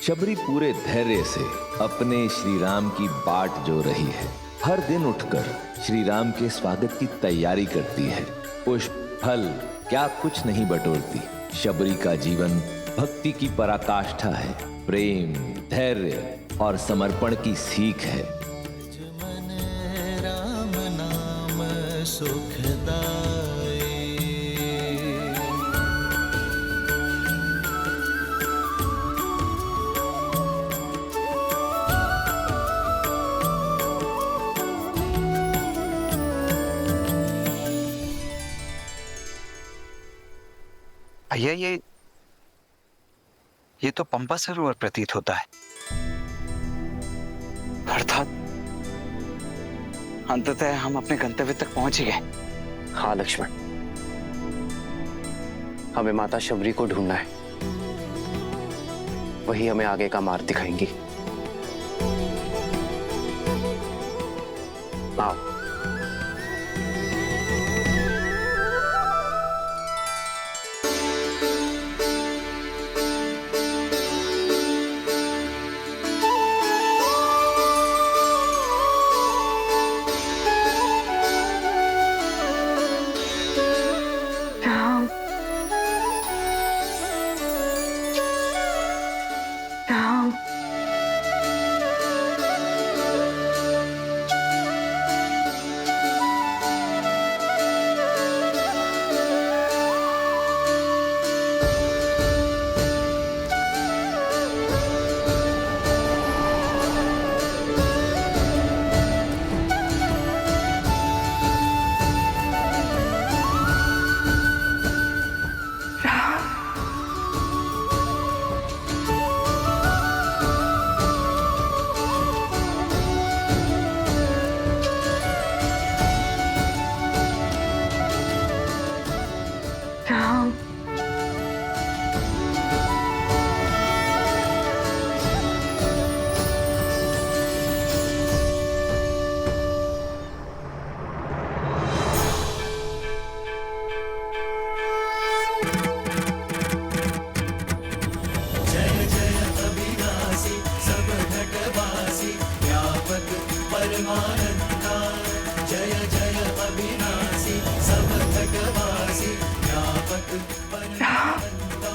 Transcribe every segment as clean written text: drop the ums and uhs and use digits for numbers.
शबरी पूरे धैर्य से अपने श्री राम की बाट जो रही है। हर दिन उठकर श्री राम के स्वागत की तैयारी करती है। पुष्प फल क्या कुछ नहीं बटोरती। शबरी का जीवन भक्ति की पराकाष्ठा है, प्रेम, धैर्य और समर्पण की सीख है। मन राम नाम सुखदाई। भैया ये तो पंपा सरोवर प्रतीत होता है। अर्थात अंततः हम अपने गंतव्य तक पहुंच ही गए। हाँ लक्ष्मण, हमें माता शबरी को ढूंढना है। वही हमें आगे का मार्ग दिखाएंगी। आओ। परमानंदा जय जय अविनाशी सब घटवासी व्यापक परमानंदा।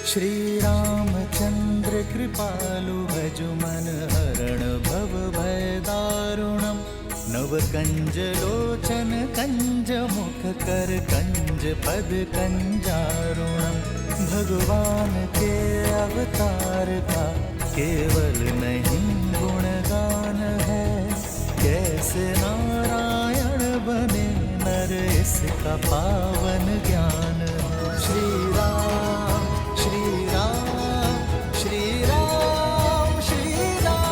श्री रामचंद्र कृपालु भजु मन हरण भव भय दारुणम। नव कंज लोचन कंज मुख कर कंज पद कंजारुणम। भगवान के अवतार का केवल नहीं गुणगान है। कैसे नारायण बने नर इसका पावन ज्ञान है। श्री राम श्री राम श्री राम श्री राम।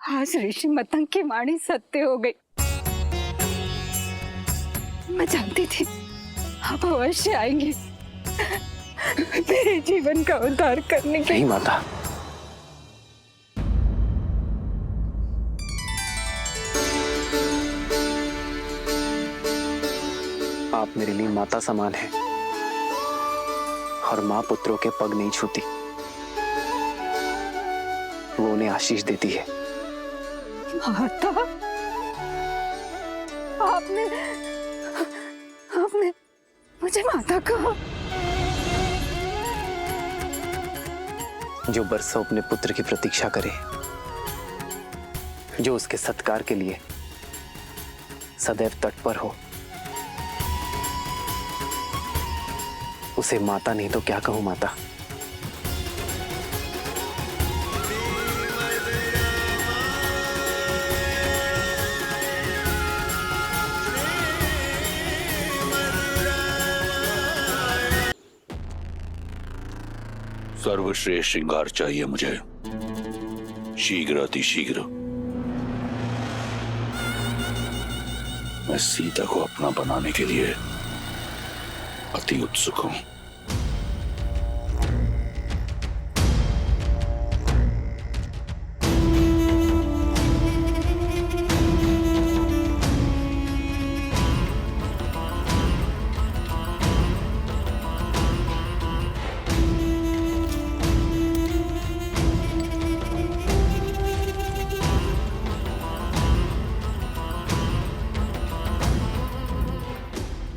आज ऋषि मतंग की वाणी सत्य हो गई। मैं जानती थी आप अवश्य आएंगे मेरे जीवन का उद्धार करने के। नहीं माता, आप मेरे लिए माता समान हैं और मां पुत्रों के पग नहीं छूती, वो उन्हें आशीष देती है। माता, आपने मुझे माता कहा। जो बरसों अपने पुत्र की प्रतीक्षा करे, जो उसके सत्कार के लिए सदैव तत्पर हो, उसे माता नहीं तो क्या कहूं माता। सर्वश्रेष्ठ श्रृंगार चाहिए मुझे, शीघ्र अतिशीघ्र। मैं सीता को अपना बनाने के लिए अति उत्सुक हूं।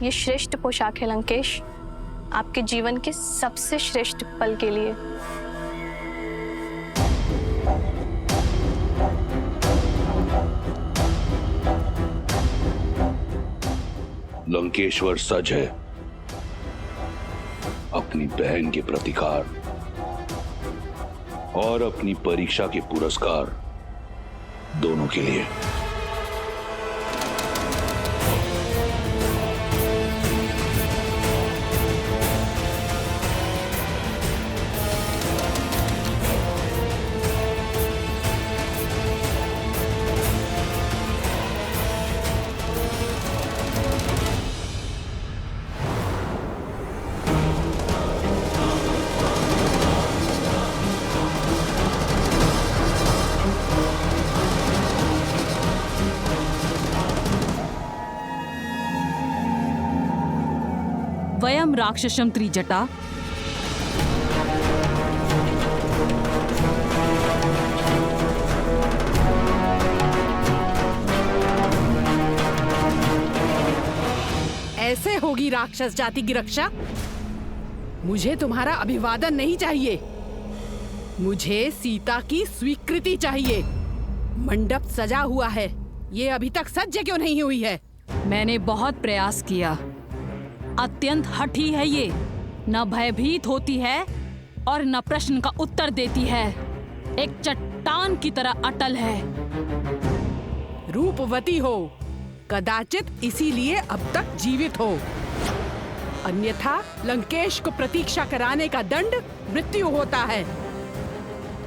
ये श्रेष्ठ पोशाक है लंकेश, आपके जीवन के सबसे श्रेष्ठ पल के लिए। लंकेश्वर सज है अपनी बहन के प्रतिकार और अपनी परीक्षा के पुरस्कार दोनों के लिए। वयम राक्षसम त्रिजटा ऐसे होगी राक्षस जाति की रक्षा? मुझे तुम्हारा अभिवादन नहीं चाहिए, मुझे सीता की स्वीकृति चाहिए। मंडप सजा हुआ है, ये अभी तक सज्ज क्यों नहीं हुई है? मैंने बहुत प्रयास किया। अत्यंत हठी है ये, न भयभीत होती है और न प्रश्न का उत्तर देती है, एक चट्टान की तरह अटल है। रूपवती हो, कदाचित इसीलिए अब तक जीवित हो, अन्यथा लंकेश को प्रतीक्षा कराने का दंड मृत्यु होता है।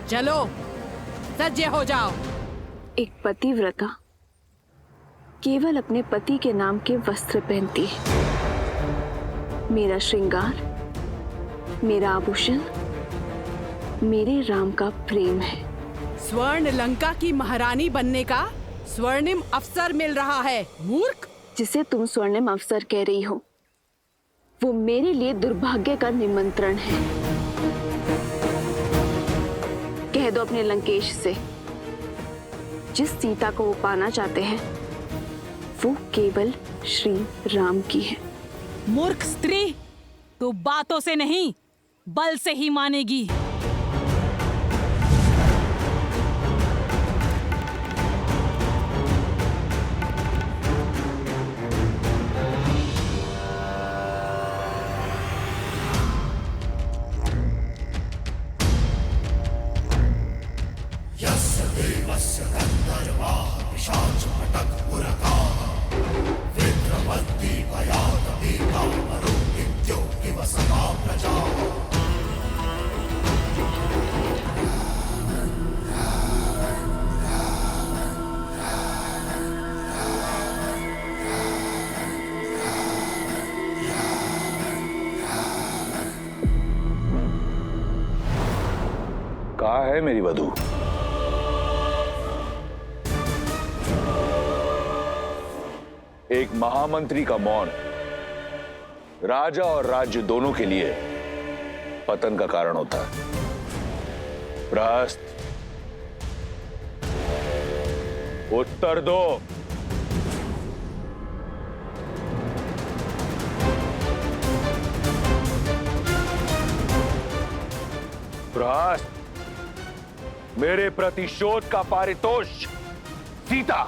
चलो सज्ज हो जाओ। एक पतिव्रता केवल अपने पति के नाम के वस्त्र पहनती है। मेरा श्रृंगार, मेरा आभूषण, मेरे राम का प्रेम है। स्वर्ण लंका की महारानी बनने का स्वर्णिम अवसर मिल रहा है, मूर्ख। जिसे तुम स्वर्णिम अवसर कह रही हो, वो मेरे लिए दुर्भाग्य का निमंत्रण है। कह दो अपने लंकेश से, जिस सीता को वो पाना चाहते हैं वो केवल श्री राम की है। मूर्ख स्त्री, तू बातों से नहीं बल से ही मानेगी। कहाँ है मेरी वधू? एक महामंत्री का मौन राजा और राज्य दोनों के लिए पतन का कारण होता है। प्रहस्त, उत्तर दो। प्रहस्त, मेरे प्रतिशोध का पारितोष सीता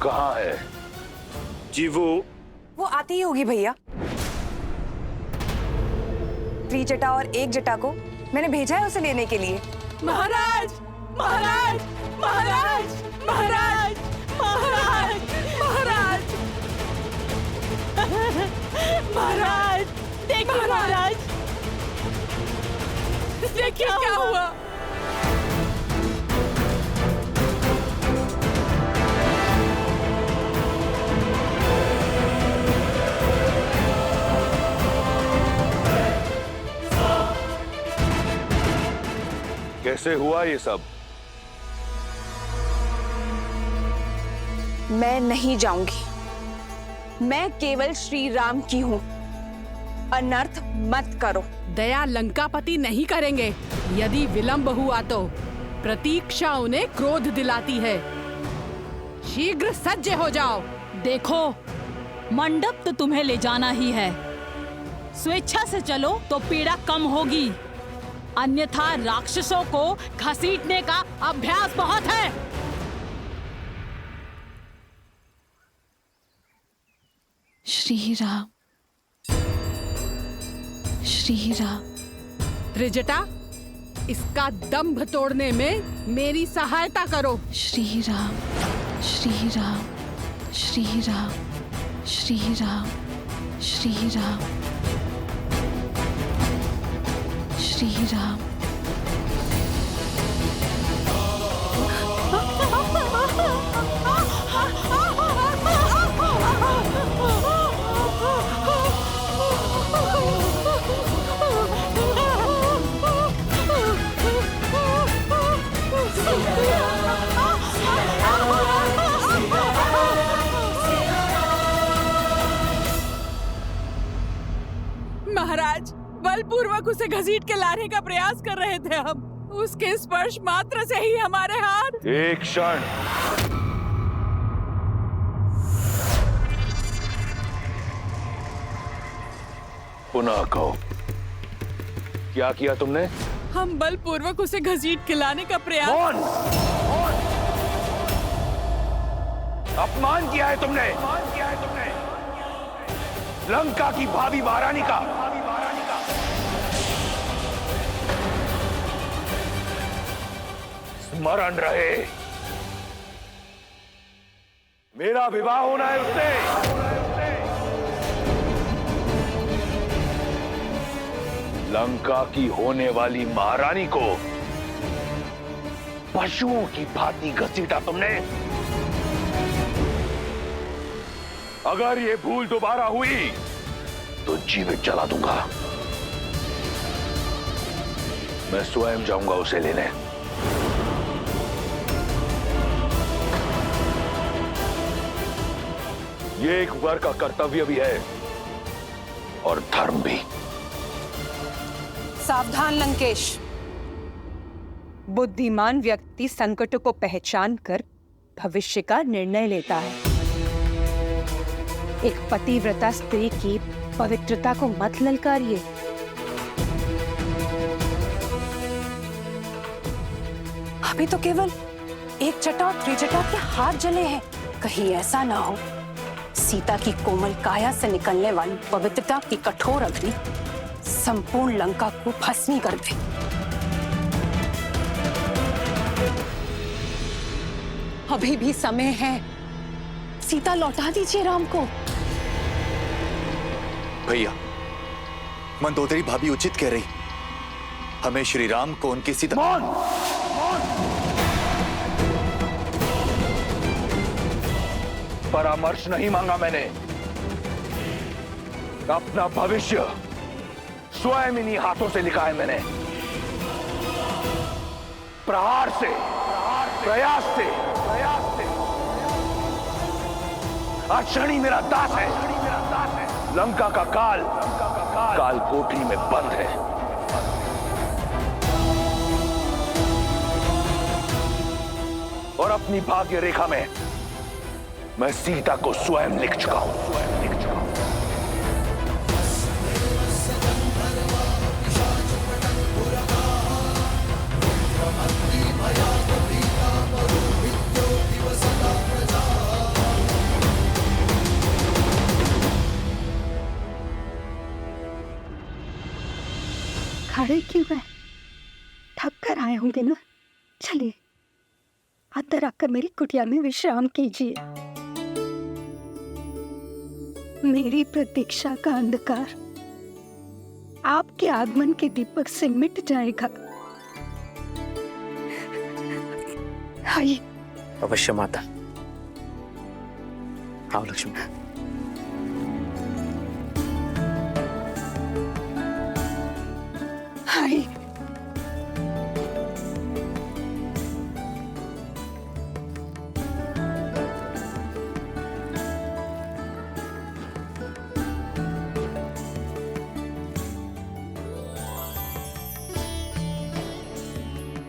कहां है? जी वो आती ही होगी भैया। त्रिजटा और एक जटा को मैंने भेजा है उसे लेने के लिए। महाराज, महाराज, महाराज, महाराज, महाराज, महाराज, महाराज, देखिए महाराज, देखिए क्या हुआ। कैसे हुआ ये सब? मैं नहीं जाऊंगी, मैं केवल श्री राम की हूं। अनर्थ मत करो। दया लंकापति नहीं करेंगे। यदि विलंब हुआ तो प्रतीक्षा उन्हें क्रोध दिलाती है। शीघ्र सज्ज हो जाओ। देखो, मंडप तो तुम्हें ले जाना ही है। स्वेच्छा से चलो तो पीड़ा कम होगी, अन्यथा राक्षसों को घसीटने का अभ्यास बहुत है। श्री राम, श्री राम। त्रिजटा, इसका दंभ तोड़ने में मेरी सहायता करो। श्री राम, श्री राम, श्री राम, श्री राम, श्री राम, श्री राम। महाराज, बलपूर्वक उसे घसीट के लाने का प्रयास कर रहे थे हम। उसके स्पर्श मात्र से ही हमारे हाथ। एक क्षण। पुनः कहो, क्या किया तुमने? हम बलपूर्वक उसे घसीट के लाने का प्रयास। कौन? अपमान किया है तुमने, अपमान किया है तुमने लंका की भावी महारानी का। स्मरण रहे, मेरा विवाह होना है उससे। लंका की होने वाली महारानी को पशुओं की भांति घसीटा तुमने। अगर ये भूल दोबारा हुई तो जीवित जला दूंगा। मैं स्वयं जाऊंगा उसे लेने। ये एक वर का कर्तव्य भी है और धर्म भी। सावधान लंकेश। बुद्धिमान व्यक्ति संकटों को पहचान कर भविष्य का निर्णय लेता है। एक पतिव्रता स्त्री की पवित्रता को मत ललकारिए। अभी तो केवल एक जटा और त्रिजटा के हाथ जले हैं। कहीं ऐसा ना हो सीता की कोमल काया से निकलने वाली पवित्रता की कठोर अग्नि संपूर्ण लंका को भस्मी कर दे। अभी भी समय है, सीता लौटा दीजिए राम को। भैया, मंदोदरी भाभी उचित कह रही। हमें श्री राम को उनकी सीता। मौन! परामर्श नहीं मांगा मैंने। अपना भविष्य स्वयं इन्हीं हाथों से लिखा है मैंने। प्रहार से, प्रयास से, अक्षणी मेरा दास है। लंका का काल कोठरी में बंद है। और अपनी भाग्य रेखा में मैं सीता को स्वयं लिख चुका हूं। खड़े क्यों है? थक कर आए होंगे ना। चलिए अंदर आकर मेरी कुटिया में विश्राम कीजिए। मेरी प्रतीक्षा का अंधकार आपके आगमन के दीपक से मिट जाएगा। आइए। अवश्य माता। आओ लक्ष्मी। आइए।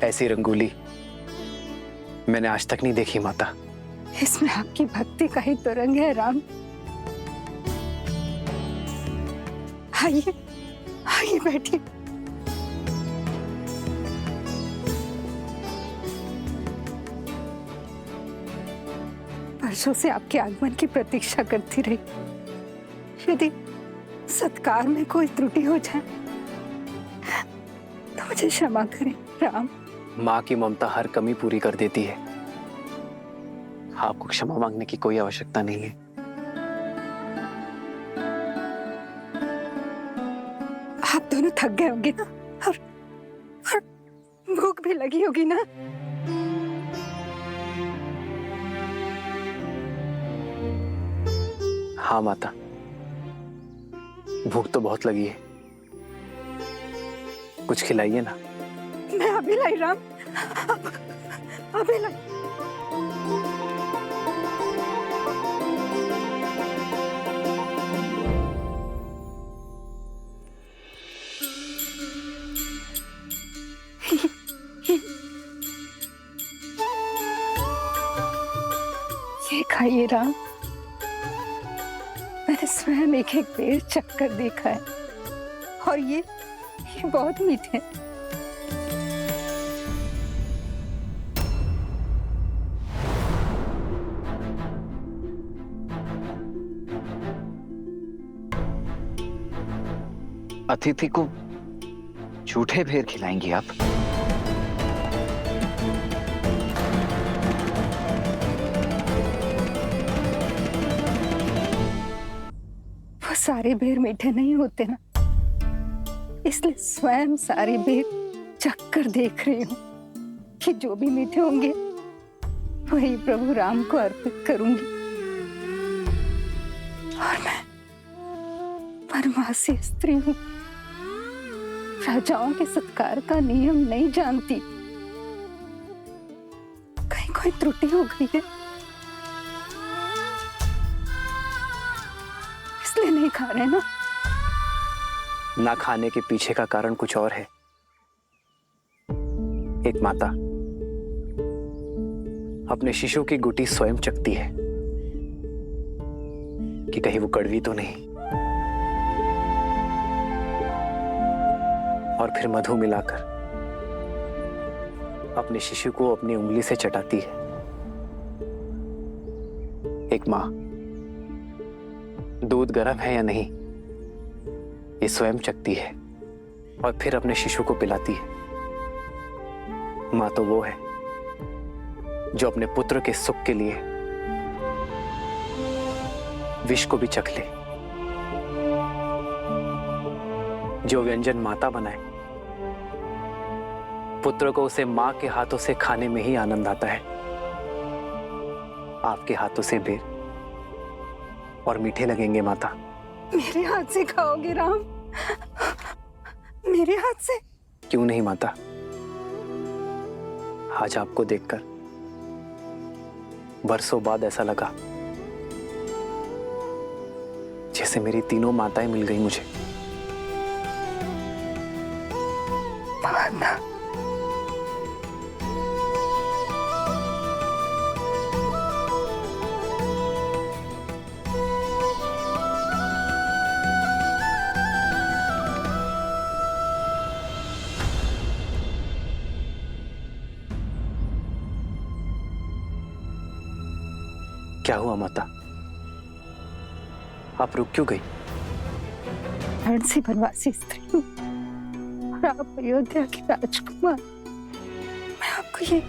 ऐसी रंगोली मैंने आज तक नहीं देखी माता। इसमें आपकी भक्ति का ही तो रंग है राम। आइए आइए बैठिए। वर्षों से आपके आगमन की प्रतीक्षा करती रही। यदि सत्कार में कोई त्रुटि हो जाए तो मुझे क्षमा करें राम। माँ की ममता हर कमी पूरी कर देती है। आपको क्षमा मांगने की कोई आवश्यकता नहीं है। आप दोनों थक गए होंगे ना, और भूख भी लगी होगी ना। हाँ माता, भूख तो बहुत लगी है, कुछ खिलाइए ना। मैं अभी लाई राम, अभी लाई। ये खाइए राम, मैंने स्वयं एक एक पेड़ चखकर देखा है और ये बहुत मीठे हैं। अतिथि को झूठे भेर खिलाएंगी आप? वो सारे बेर मीठे नहीं होते ना, इसलिए स्वयं सारे बेर चख कर देख रही हूँ कि जो भी मीठे होंगे वही प्रभु राम को अर्पित करूंगी। और मैं परमासी स्त्री हूँ, राजाओं के सत्कार का नियम नहीं जानती। कहीं कोई त्रुटि हो गई है इसलिए नहीं खा रहे ना। ना खाने के पीछे का कारण कुछ और है। एक माता अपने शिशु की गुटी स्वयं चखती है कि कहीं वो कड़वी तो नहीं, और फिर मधु मिलाकर अपने शिशु को अपनी उंगली से चटाती है। एक माँ दूध गर्म है या नहीं ये स्वयं चखती है और फिर अपने शिशु को पिलाती है। माँ तो वो है जो अपने पुत्र के सुख के लिए विष को भी चख ले। जो व्यंजन माता बनाए, पुत्र को उसे मां के हाथों से खाने में ही आनंद आता है। आपके हाथों से बेर और मीठे लगेंगे माता। मेरे हाथ से खाओगे राम? मेरे हाथ से? क्यों नहीं माता, आज आपको देखकर बरसों बाद ऐसा लगा जैसे मेरी तीनों माताएं मिल गई मुझे। माता, क्या हुआ माता, आप रुक क्यों गई? धन से बनवासी स्त्री हूँ और आप अयोध्या के राजकुमार। मैं आपको ये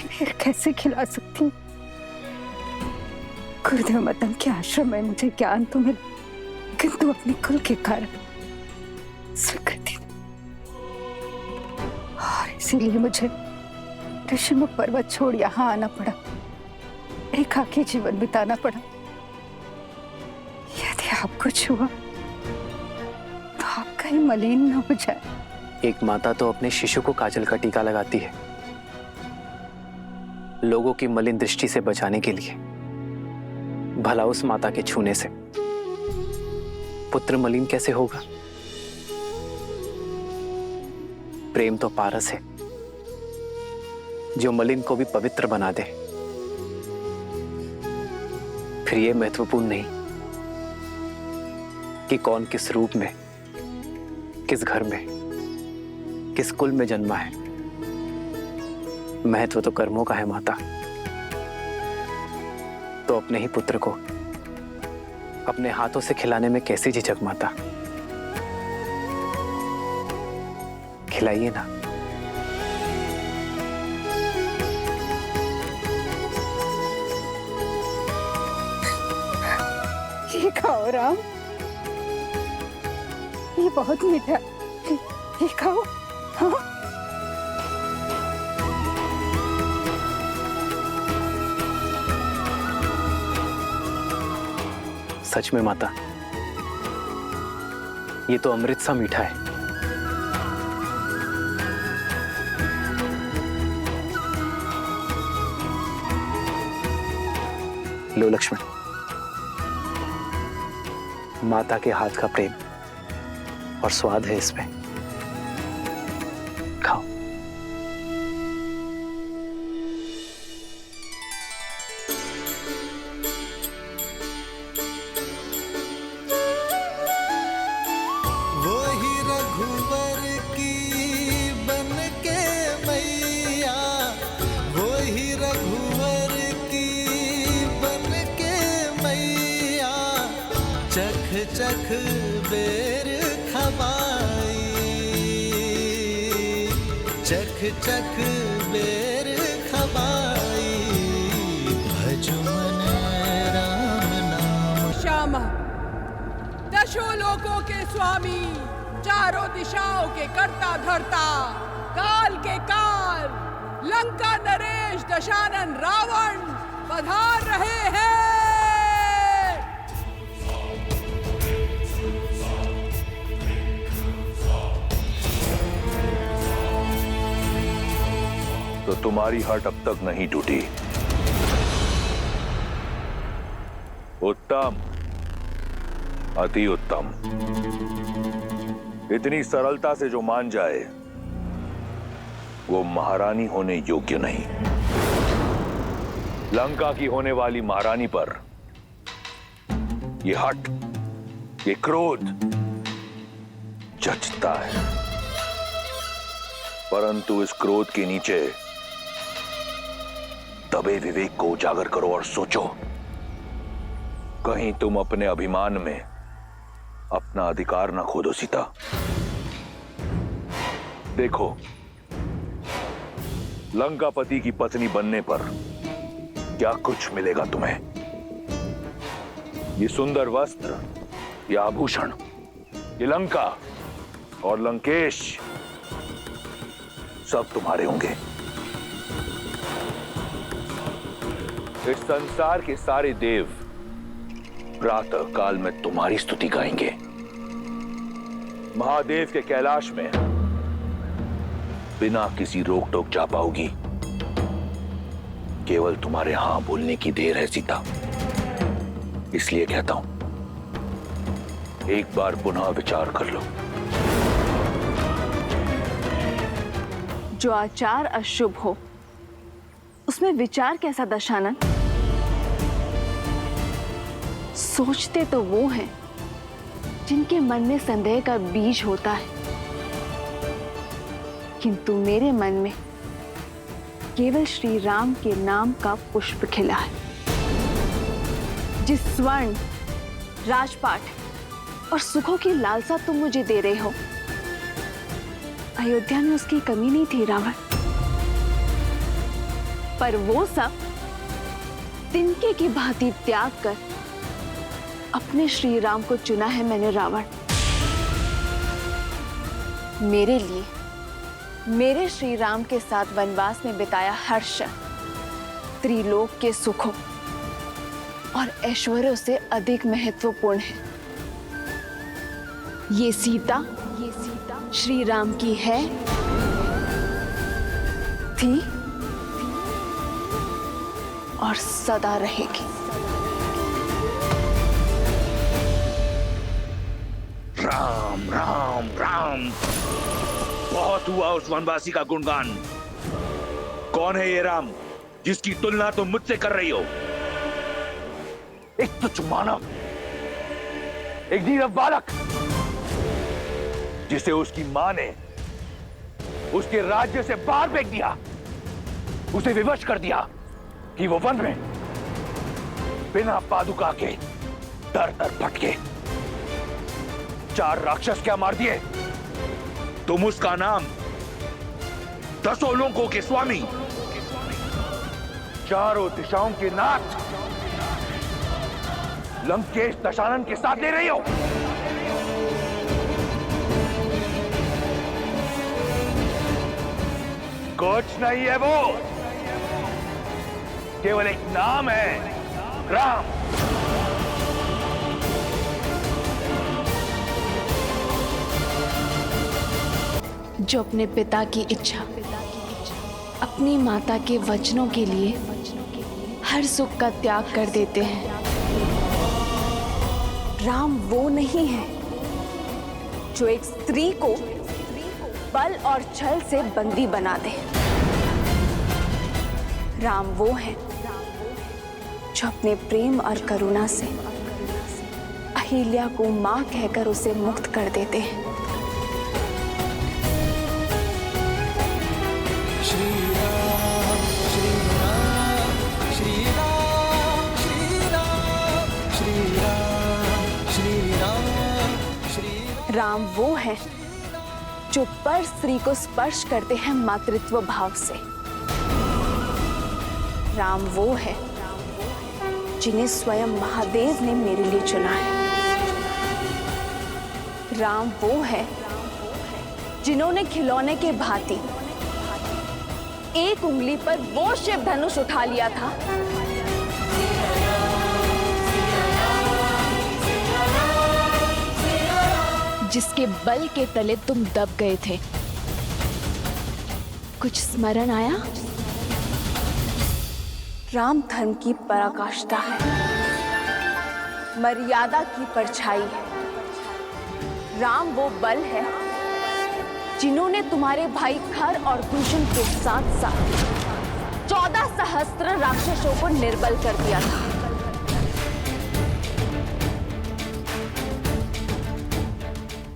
बेर कैसे खिला सकती हूँ? गुरुदेव मदन के आश्रम में मुझे ज्ञान तो मिला, किंतु अपने कुल के कारण स्वीकृति और इसीलिए मुझे ऋषिमुख पर्वत छोड़ यहाँ आना पड़ा, एकाकी जीवन बिताना पड़ा। यदि आपको छुआ तो आप कहीं मलिन न हो जाए। एक माता तो अपने शिशु को काजल का टीका लगाती है लोगों की मलिन दृष्टि से बचाने के लिए। भला उस माता के छूने से पुत्र मलिन कैसे होगा? प्रेम तो पारस है जो मलिन को भी पवित्र बना दे। फिर ये महत्वपूर्ण नहीं कि कौन किस रूप में, किस घर में, किस कुल में जन्मा है। महत्व तो कर्मों का है माता। तो अपने ही पुत्र को अपने हाथों से खिलाने में कैसी झिझक माता। खिलाइए ना। ये खाओ राम, ये बहुत मीठा, ये खाओ। हाँ? सच में माता, ये तो अमृत सा मीठा है। लो लक्ष्मण, माता के हाथ का प्रेम और स्वाद है इसमें। खाओ। वही रघुवर की बन के मैया, वही रघुवर की बन के मैया, चख चख बेर खबाई, चख चख बेर खबाई, भज मन राम नाम। श्यामा, दशों लोकों के स्वामी, चारों दिशाओं के कर्ता धर्ता, काल के काल, लंका नरेश दशानन रावण पधार रहे हैं। तो तुम्हारी हट अब तक नहीं टूटी। उत्तम, अति उत्तम। इतनी सरलता से जो मान जाए वो महारानी होने योग्य नहीं। लंका की होने वाली महारानी पर ये हट, ये क्रोध जचता है, परंतु इस क्रोध के नीचे दबे विवेक को उजागर करो और सोचो, कहीं तुम अपने अभिमान में अपना अधिकार ना खो दो सीता। देखो, लंकापति की पत्नी बनने पर क्या कुछ मिलेगा तुम्हें। ये सुंदर वस्त्र, ये आभूषण, ये लंका और लंकेश सब तुम्हारे होंगे। इस संसार के सारे देव प्रातः काल में तुम्हारी स्तुति गाएंगे। महादेव के कैलाश में बिना किसी रोक टोक जा पाओगी। केवल तुम्हारे हां बोलने की देर है सीता। इसलिए कहता हूं, एक बार पुनः विचार कर लो। जो आचार अशुभ हो उसमें विचार कैसा दशानन? सोचते तो वो हैं जिनके मन में संदेह का बीज होता है, किंतु मेरे मन में केवल श्री राम के नाम का पुष्प खिला है। जिस स्वर्ण, राजपाट और सुखों की लालसा तुम मुझे दे रहे हो, अयोध्या में उसकी कमी नहीं थी रावण। पर वो सब तिनके की भांति त्याग कर अपने श्री राम को चुना है मैंने रावण। मेरे लिए, मेरे श्री राम के साथ वनवास में बिताया हर्ष त्रिलोक के सुखों और ऐश्वर्यों से अधिक महत्वपूर्ण है। ये सीता श्री राम की है, थी और सदा रहेगी। राम राम राम। बहुत हुआ उस वनवासी का गुणगान। कौन है ये राम जिसकी तुलना तुम मुझसे कर रही हो? एक तुच्छ मानव, एक नीरव बालक जिसे उसकी मां ने उसके राज्य से बाहर फेंक दिया, उसे विवश कर दिया कि वो वन में बिना पादुका के दर दर भटके। 4 राक्षस क्या मार दिए? तुम उसका नाम 10 लोकों के स्वामी, 4 दिशाओं के नाथ लंकेश दशानन के साथ ले रही हो। कुछ नहीं है वो, केवल एक नाम है, राम। जो अपने पिता की इच्छा, अपनी माता के वचनों के लिए हर सुख का त्याग कर देते हैं। राम वो नहीं है जो एक स्त्री को बल और छल से बंदी बना दे। राम वो है जो अपने प्रेम और करुणा से अहिल्या को मां कहकर उसे मुक्त कर देते हैं। श्री राम श्री राम श्री राम श्री राम श्री राम श्री राम श्री राम वो है जो पर स्त्री को स्पर्श करते हैं मातृत्व भाव से। राम वो है जिन्हें स्वयं महादेव ने मेरे लिए चुना है। राम वो है जिन्होंने खिलौने के भांति एक उंगली पर वो शिव धनुष उठा लिया था जिसके बल के तले तुम दब गए थे। कुछ स्मरण आया? राम धर्म की पराकाष्ठा है, मर्यादा की परछाई है। राम वो बल है जिन्होंने तुम्हारे भाई खर और कुंचन के साथ साथ 14 सहस्त्र राक्षसों को निर्बल कर दिया था।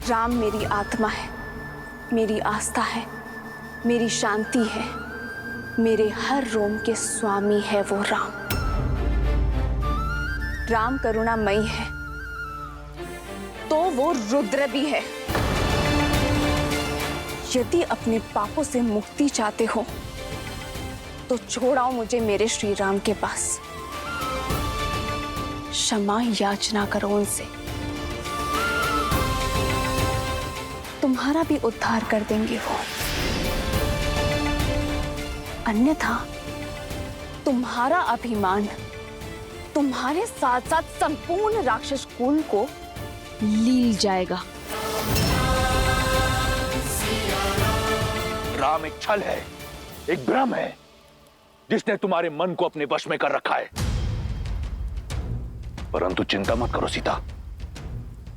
राम मेरी आत्मा है, मेरी आस्था है, मेरी शांति है, मेरे हर रोम के स्वामी है वो राम। राम करुणामयी है तो वो रुद्र भी है। यदि अपने पापों से मुक्ति चाहते हो तो छोड़ाओ मुझे मेरे श्री राम के पास। क्षमा याचना करो उनसे, तुम्हारा भी उद्धार कर देंगे वो। अन्यथा तुम्हारा अभिमान तुम्हारे साथ साथ संपूर्ण राक्षस कुल को लील जाएगा। राम एक छल है, एक भ्रम है जिसने तुम्हारे मन को अपने वश में कर रखा है। परंतु चिंता मत करो सीता,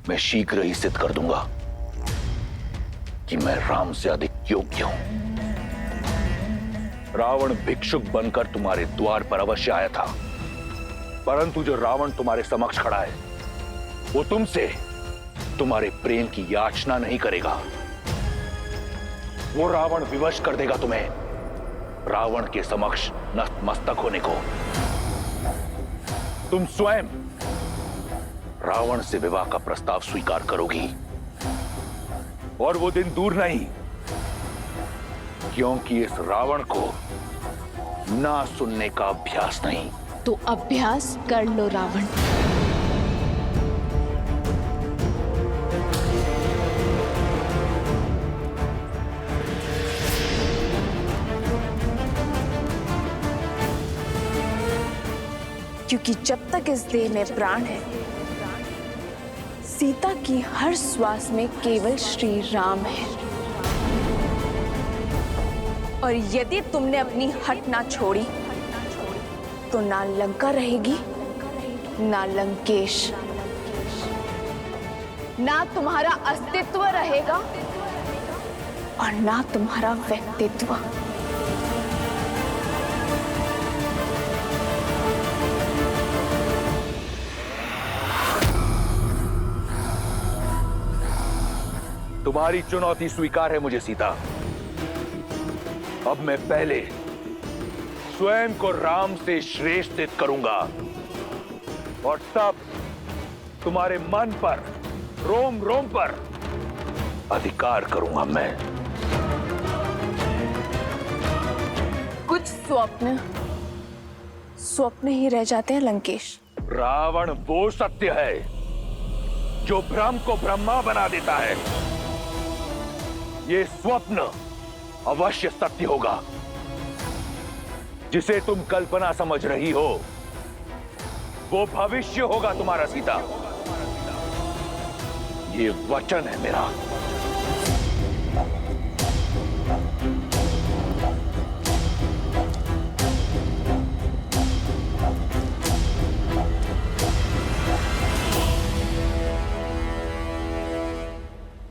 मैं शीघ्र ही सिद्ध कर दूंगा कि मैं राम से अधिक योग्य हूं। रावण भिक्षुक बनकर तुम्हारे द्वार पर अवश्य आया था, परंतु जो रावण तुम्हारे समक्ष खड़ा है वो तुमसे तुम्हारे प्रेम की याचना नहीं करेगा। वो रावण विवश कर देगा तुम्हें रावण के समक्ष नतमस्तक होने को। तुम स्वयं रावण से विवाह का प्रस्ताव स्वीकार करोगी और वो दिन दूर नहीं, क्योंकि इस रावण को ना सुनने का अभ्यास नहीं। तो अभ्यास कर लो रावण। क्योंकि जब तक इस देह में प्राण है, सीता की हर श्वास में केवल श्री राम है। और यदि तुमने अपनी हट ना छोड़ी तो ना लंका रहेगी, ना लंकेश, ना तुम्हारा अस्तित्व रहेगा और ना तुम्हारा व्यक्तित्व। तुम्हारी चुनौती स्वीकार है मुझे सीता। अब मैं पहले स्वयं को राम से श्रेष्ठ करूंगा और तब तुम्हारे मन पर, रोम रोम पर अधिकार करूंगा मैं। कुछ स्वप्न ही रह जाते हैं लंकेश। रावण वो सत्य है जो भ्रम को ब्रह्मा बना देता है। ये स्वप्न अवश्य सत्य होगा। जिसे तुम कल्पना समझ रही हो वो भविष्य होगा तुम्हारा सीता। ये वचन है मेरा।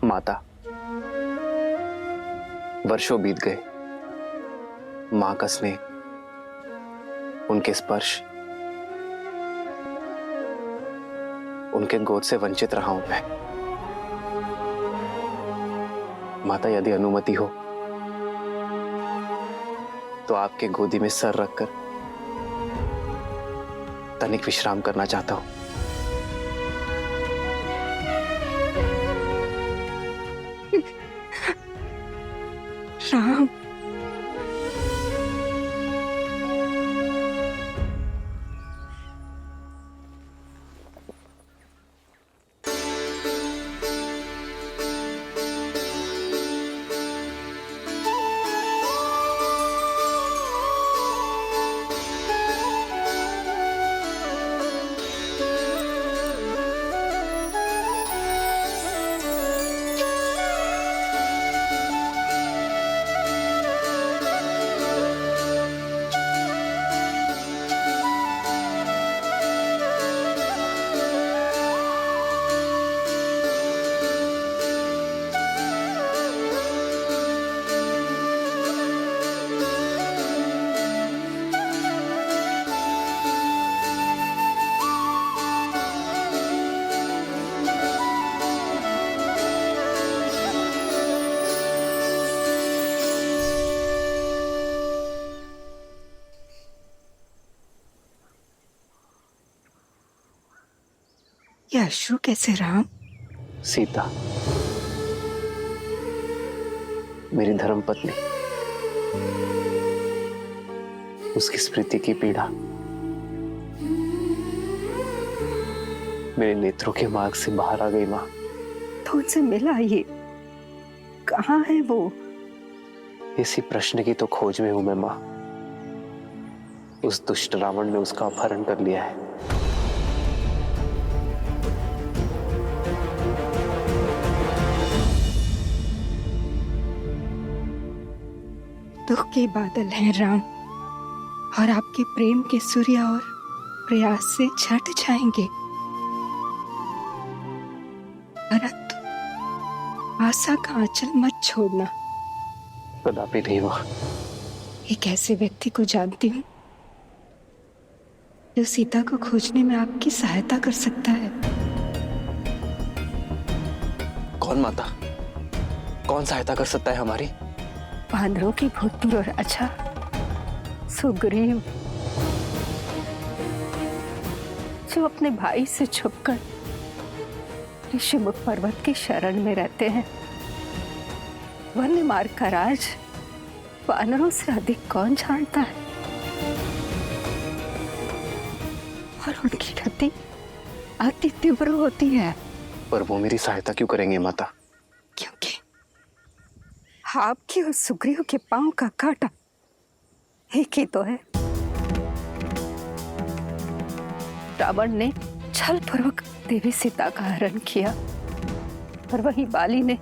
माता, वर्षों बीत गए। मां का स्नेह, उनके स्पर्श, उनके गोद से वंचित रहा हूं मैं। माता, यदि अनुमति हो तो आपके गोदी में सर रखकर तनिक विश्राम करना चाहता हूं। राम, ये अश्रु कैसे राम? सीता, मेरी धर्मपत्नी, उसकी स्मृति की पीड़ा मेरे नेत्रों के मार्ग से बाहर आ गई। मां, तो उनसे मिला ये? कहाँ है वो? इसी प्रश्न की तो खोज में हूं मैं मां। उस दुष्ट रावण ने उसका अपहरण कर लिया है। दुख के बादल हैं राम, और आपके प्रेम के सूर्य और प्रयास से छट जाएंगे, परंतु आशा का आंचल मत छोड़ना। कदापि नहीं मां। एक ऐसे व्यक्ति को जानती हूँ जो सीता को खोजने में आपकी सहायता कर सकता है। कौन माता? कौन सहायता कर सकता है हमारी? वानरों के भूतपूर्व राजा सुग्रीव, जो अपने भाई से छुपकर ऋषिमुख पर्वत की शरण में रहते हैं। वन्य मार्ग का राज वानरों से अधिक कौन जानता है? और उनकी गति अति तीव्र होती है। पर वो मेरी सहायता क्यों करेंगे माता? क्योंकि आपके और सुग्रीव के पांव का कांटा एक ही तो है। रावण ने छल पूर्वक देवी सीता का हरण किया, और वहीं बाली ने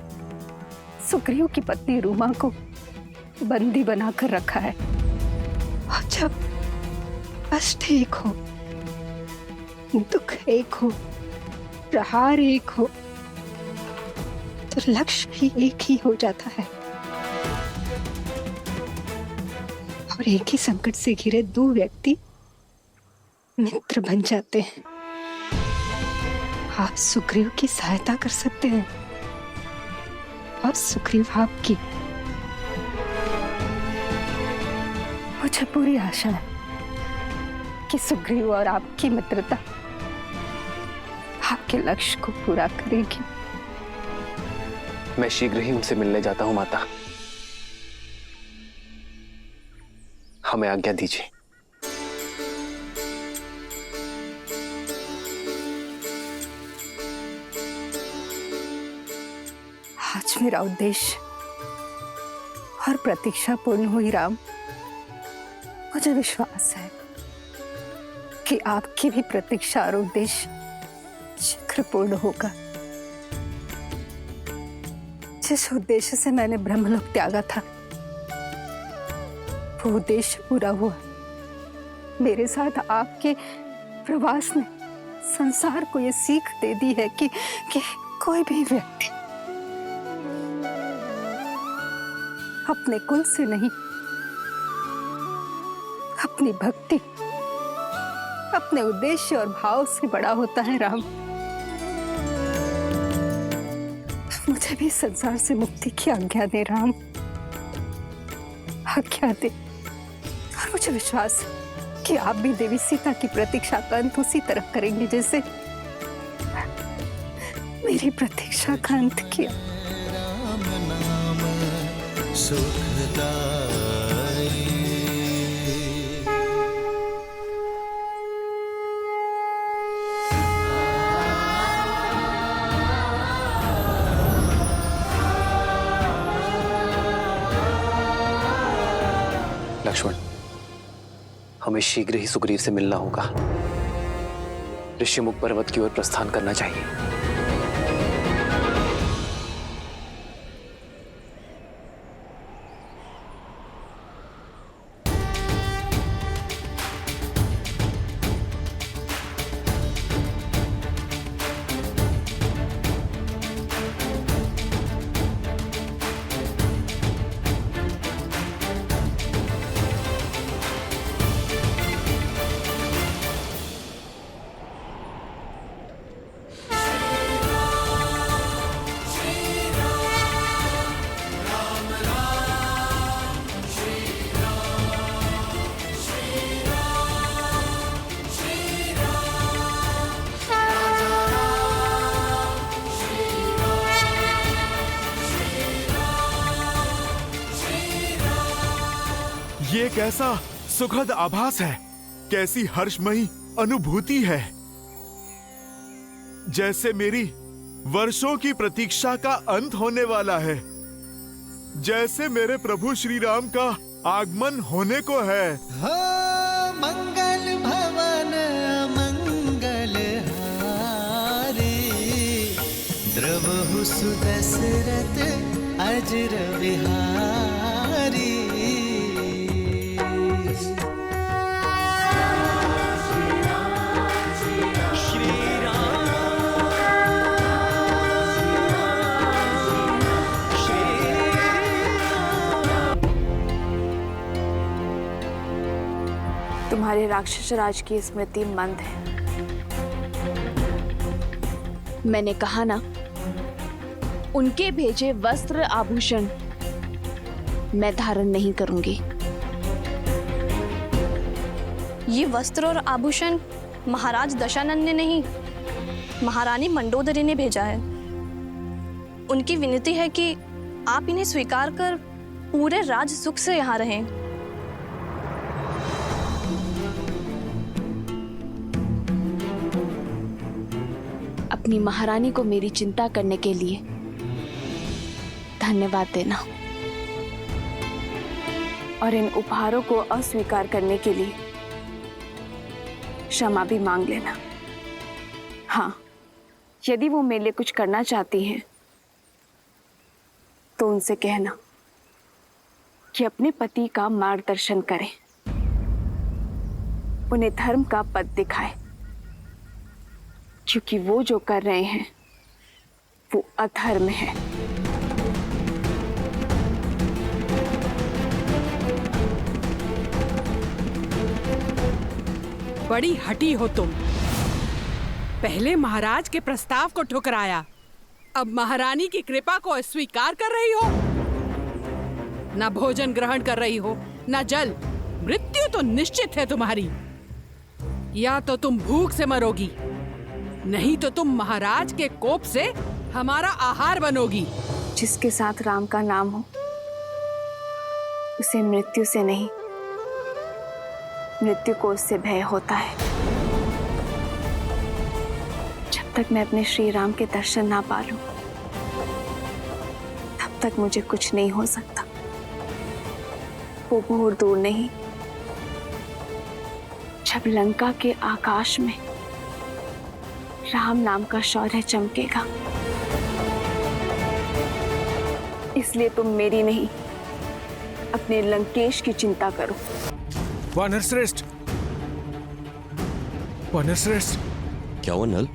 सुग्रीव की पत्नी रूमा को बंदी बनाकर रखा है। और जब कष्ट एक हो, दुख एक हो, प्रहार एक हो, तो लक्ष्य भी एक ही हो जाता है। और एक ही संकट से घिरे दो व्यक्ति मित्र बन जाते हैं। आप सुग्रीव की सहायता कर सकते हैं, और सुग्रीव आपकी। मुझे पूरी आशा है कि सुग्रीव और आपकी मित्रता आपके लक्ष्य को पूरा करेगी। मैं शीघ्र ही उनसे मिलने जाता हूं माता। हमें आज्ञा दीजिए। आज मेरा उद्देश्य और प्रतीक्षा पूर्ण हुई राम। मुझे विश्वास है कि आपकी भी प्रतीक्षा और उद्देश्य शीघ्र पूर्ण होगा। जिस उद्देश्य से मैंने ब्रह्मलोक त्यागा था वो उद्देश्य पूरा हुआ। मेरे साथ आपके प्रवास ने संसार को ये सीख दे दी है कि कोई भी व्यक्ति अपने कुल से नहीं, अपनी भक्ति, अपने उद्देश्य और भाव से बड़ा होता है राम। मुझे भी संसार से मुक्ति की आज्ञा दे राम, आज्ञा दे। और मुझे विश्वास है कि आप भी देवी सीता की प्रतीक्षा का अंत उसी तरह करेंगे जैसे मेरी प्रतीक्षा का अंत किया। लक्ष्मण, हमें शीघ्र ही सुग्रीव से मिलना होगा। ऋषिमुख पर्वत की ओर प्रस्थान करना चाहिए। ये कैसा सुखद आभास है, कैसी हर्षमयी अनुभूति है। जैसे मेरी वर्षों की प्रतीक्षा का अंत होने वाला है, जैसे मेरे प्रभु श्री राम का आगमन होने को है। मंगल भवन मंगल हारी, द्रवहु सुदशरथ अजर विहारी। तुम्हारे राक्षस राज की स्मृति मंद है। मैंने कहा ना, उनके भेजे वस्त्र आभूषण मैं धारण नहीं करूंगी। ये वस्त्र और आभूषण महाराज दशानंद ने नहीं, महारानी मंडोदरी ने भेजा है। उनकी विनती है कि आप इन्हें स्वीकार कर पूरे राज सुख से यहाँ रहें। अपनी महारानी को मेरी चिंता करने के लिए धन्यवाद देना और इन उपहारों को अस्वीकार करने के लिए क्षमा भी मांग लेना। हाँ, यदि वो मेरे लिए कुछ करना चाहती हैं तो उनसे कहना कि अपने पति का मार्गदर्शन करें, उन्हें धर्म का पथ दिखाए, क्योंकि वो जो कर रहे हैं वो अधर्म है। बड़ी हठी हो तुम। पहले महाराज के प्रस्ताव को ठुकराया, अब महारानी की कृपा को अस्वीकार कर रही हो? ना भोजन ग्रहण कर रही हो, ना जल। मृत्यु तो निश्चित है तुम्हारी। या तो तुम भूख से मरोगी, नहीं तो तुम महाराज के कोप से हमारा आहार बनोगी। जिसके साथ राम का नाम हो उसे मृत्यु से नहीं, मृत्यु को उससे भय होता है। जब तक मैं अपने श्री राम के दर्शन ना पा लूं, तब तक मुझे कुछ नहीं हो सकता। वो बहुत दूर नहीं, जब लंका के आकाश में राम नाम का शौर्य चमकेगा। इसलिए तुम मेरी नहीं, अपने लंकेश की चिंता करो। वानरश्रेष्ठ, वानरश्रेष्ठ। क्या हुआ नल?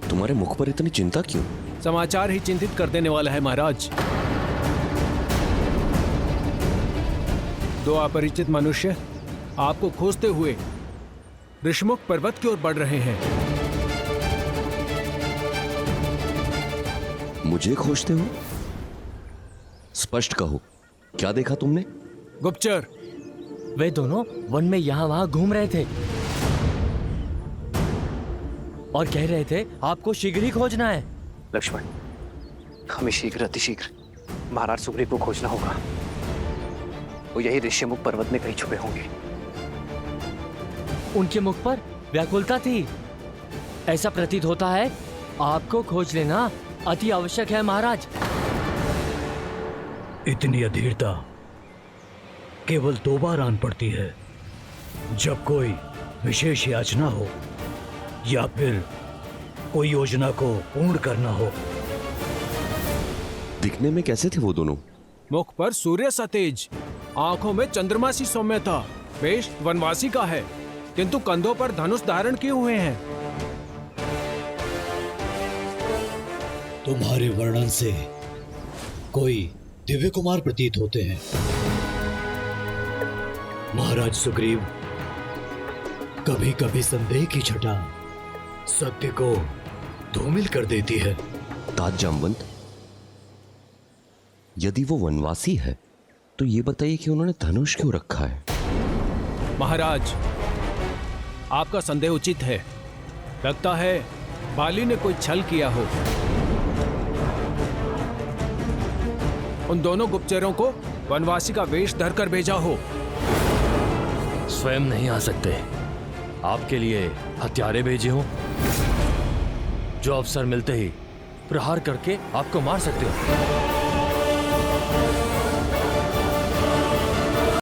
तुम्हारे मुख पर इतनी चिंता क्यों? समाचार ही चिंतित कर देने वाला है महाराज। दो अपरिचित मनुष्य आपको खोजते हुए ऋषमुख पर्वत की ओर बढ़ रहे हैं। मुझे खोजते हो? स्पष्ट कहो, क्या देखा तुमने? गुप्तचर, वे दोनों वन में यहाँ वहाँ घूम रहे थे और कह रहे थे आपको शीघ्र ही खोजना है। लक्ष्मण, हमें शीघ्र अतिशीघ्र महाराज सुग्रीव को खोजना होगा। वो यही ऋष्यमुख पर्वत में कहीं छुपे होंगे। उनके मुख पर व्याकुलता थी। ऐसा प्रतीत होता है आपको खोज लेना अति आवश्यक है महाराज। इतनी अधीरता केवल 2 बार आन पड़ती है, जब कोई विशेष याचना हो या फिर कोई योजना को पूर्ण करना हो। दिखने में कैसे थे वो दोनों? मुख पर सूर्य सा तेज, आंखों में चंद्रमा सी सौम्यता। वेश वनवासी का है, किंतु कंधों पर धनुष धारण किए हुए हैं। तुम्हारे वर्णन से कोई दिव्य कुमार प्रतीत होते हैं। महाराज सुग्रीव, कभी कभी संदेह की छटा सत्य को धूमिल कर देती है। तात जामवंत, यदि वो वनवासी है तो ये बताइए कि उन्होंने धनुष क्यों रखा है? महाराज, आपका संदेह उचित है। लगता है बाली ने कोई छल किया हो। उन दोनों गुप्तचरों को वनवासी का वेश धरकर भेजा हो। स्वयं नहीं आ सकते, आपके लिए हत्यारे भेजे हो जो अवसर मिलते ही प्रहार करके आपको मार सकते हो।